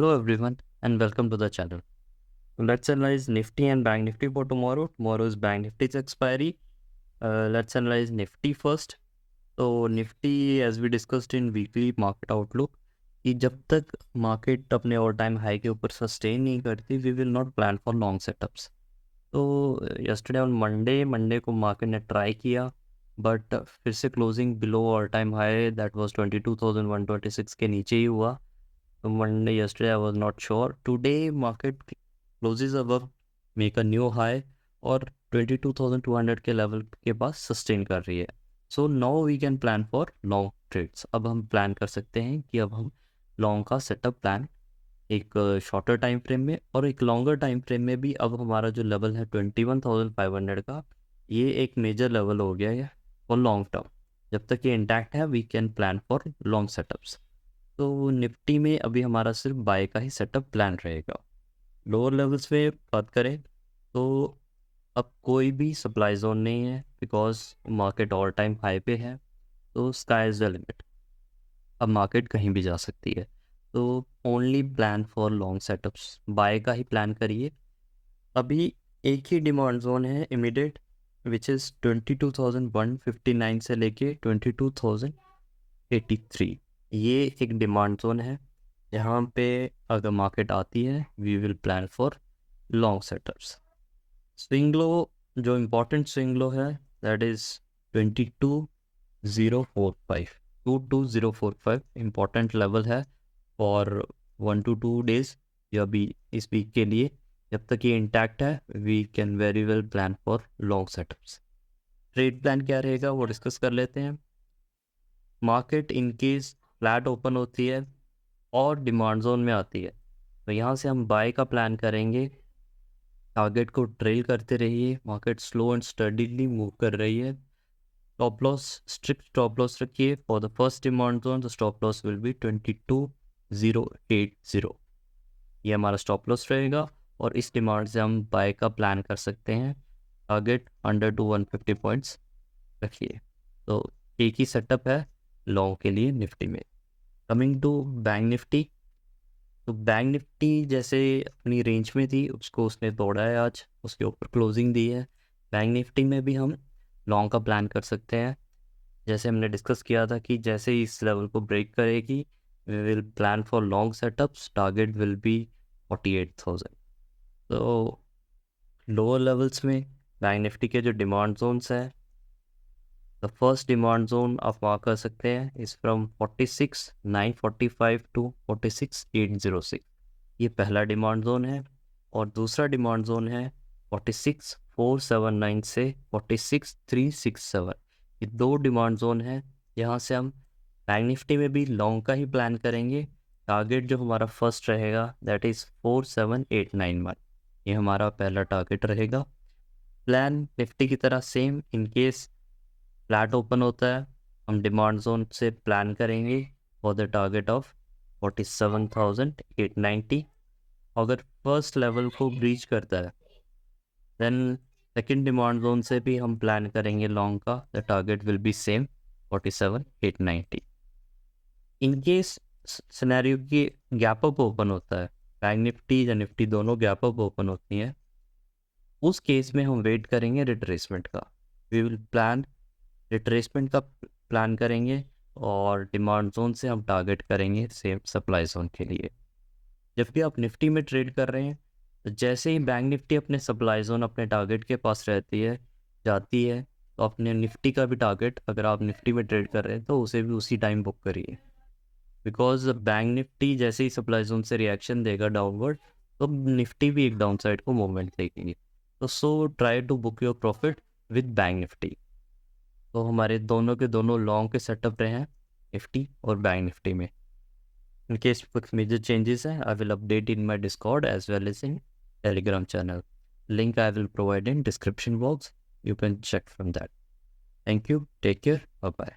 Hello everyone and welcome to the channel. Let's analyze Nifty and Bank Nifty for tomorrow. Tomorrow is Bank Nifty's expiry. Let's analyze Nifty first. तो Nifty as we discussed in weekly market outlook कि जब तक market अपने all time high के ऊपर sustain नहीं करती we will not plan for long setups. तो yesterday on Monday को market ने try किया but फिर से closing below all time high that was 22,126 के नीचे ही हुआ. Monday yesterday I was not sure. Today market closes above, make a new high और 22,200 के लेवल के पास सस्टेन कर रही है. So now we can plan for long trades. अब हम प्लान कर सकते हैं कि अब हम लॉन्ग का सेटअप प्लान एक शॉर्टर टाइम फ्रेम में और एक लॉन्गर टाइम फ्रेम में भी. अब हमारा जो लेवल है 21,500 का, ये एक मेजर लेवल हो गया है फॉर लॉन्ग टर्म. जब तक ये इंटैक्ट है we can plan for long setups. तो निफ्टी में अभी हमारा सिर्फ बाय का ही सेटअप प्लान रहेगा. लोअर लेवल्स में बात करें तो अब कोई भी सप्लाई जोन नहीं है because market all time high पे है. तो स्काई इज़ द लिमिट. अब मार्केट कहीं भी जा सकती है. तो only plan for long setups, buy का ही प्लान करिए. अभी एक ही डिमांड जोन है इमीडिएट विच इज़ 22,159 से लेके 22,083. ये एक डिमांड जोन है. यहाँ पे अगर मार्केट आती है we will plan for long setups. Swing low, जो इम्पोर्टेंट स्विंग लो है दैट इज़ 22,045 इम्पोर्टेंट लेवल है फॉर 1 to 2 days या भी इस वीक के लिए. जब तक ये इंटैक्ट है we can very well plan for long setups. Trade plan क्या रहेगा वो डिस्कस कर लेते हैं. मार्केट इनकेस फ्लैट ओपन होती है और डिमांड जोन में आती है तो यहाँ से हम बाय का प्लान करेंगे. टारगेट को ट्रेल करते रहिए. Market slow and steadily move कर रही है. Stop loss, strict stop loss रखिए. For the first demand zone the stop loss will be 22,080. ये हमारा स्टॉप लॉस रहेगा और इस डिमांड से हम बाय का प्लान कर सकते हैं. टारगेट अंडर टू 150 पॉइंट्स रखिए. तो एक ही सेटअप है लॉन्ग के लिए निफ्टी में. कमिंग टू बैंक निफ्टी, तो बैंक निफ्टी जैसे अपनी रेंज में थी उसको उसने तोड़ा है आज, उसके ऊपर क्लोजिंग दी है. बैंक निफ्टी में भी हम लॉन्ग का प्लान कर सकते हैं. जैसे हमने डिस्कस किया था कि जैसे ही इस लेवल को ब्रेक करेगी we will plan for long setups. Target will be 48,000. तो लोअर लेवल्स में बैंक निफ्टी के जो डिमांड जोन्स हैं, द फर्स्ट डिमांड जोन आप वहाँ कर सकते हैं इज़ फ्रॉम 46,945 टू 46,806. ये पहला डिमांड जोन है. और दूसरा डिमांड जोन है 46,479 से 46,367. ये दो डिमांड जोन है. यहाँ से हम बैंक निफ्टी में भी लॉन्ग का ही प्लान करेंगे. टारगेट जो हमारा फर्स्ट रहेगा दैट इज़ 47,891. ये हमारा पहला टारगेट रहेगा. प्लान निफ्टी की तरह same. In case flat open होता है हम डिमांड जोन से प्लान करेंगे फॉर द टारगेट ऑफ 47,890. अगर फर्स्ट लेवल को ब्रीच करता है देन सेकंड डिमांड जोन से भी हम प्लान करेंगे लॉन्ग का. The target will B same 47,890. In case scenario की गैप अप ओपन होता है, बैंक निफ्टी या निफ्टी दोनों गैप अप ओपन होती हैं, उस केस में हम वेट करेंगे रिट्रेसमेंट का. वी विल प्लान रिट्रेसमेंट का प्लान करेंगे और डिमांड जोन से हम टारगेट करेंगे सेम सप्लाई जोन के लिए. जब भी आप निफ्टी में ट्रेड कर रहे हैं तो जैसे ही बैंक निफ्टी अपने सप्लाई जोन अपने टारगेट के पास रहती है जाती है तो अपने निफ्टी का भी टारगेट अगर आप निफ्टी में ट्रेड कर रहे हैं तो उसे भी उसी टाइम बुक करिए. बिकॉज बैंक निफ्टी जैसे ही सप्लाई जोन से रिएक्शन देगा डाउनवर्ड तो निफ्टी भी एक डाउन साइड को मूवमेंट देगी. तो so try to book your profit with Bank Nifty. तो हमारे दोनों के दोनों लॉन्ग के सेटअप रहे हैं निफ्टी और बैंक निफ्टी में. इन केस कुछ मेजर चेंजेस हैं I will update in my Discord as well as in Telegram channel. Link I will provide in description box. You can check from that. Thank you. Take care. Bye bye.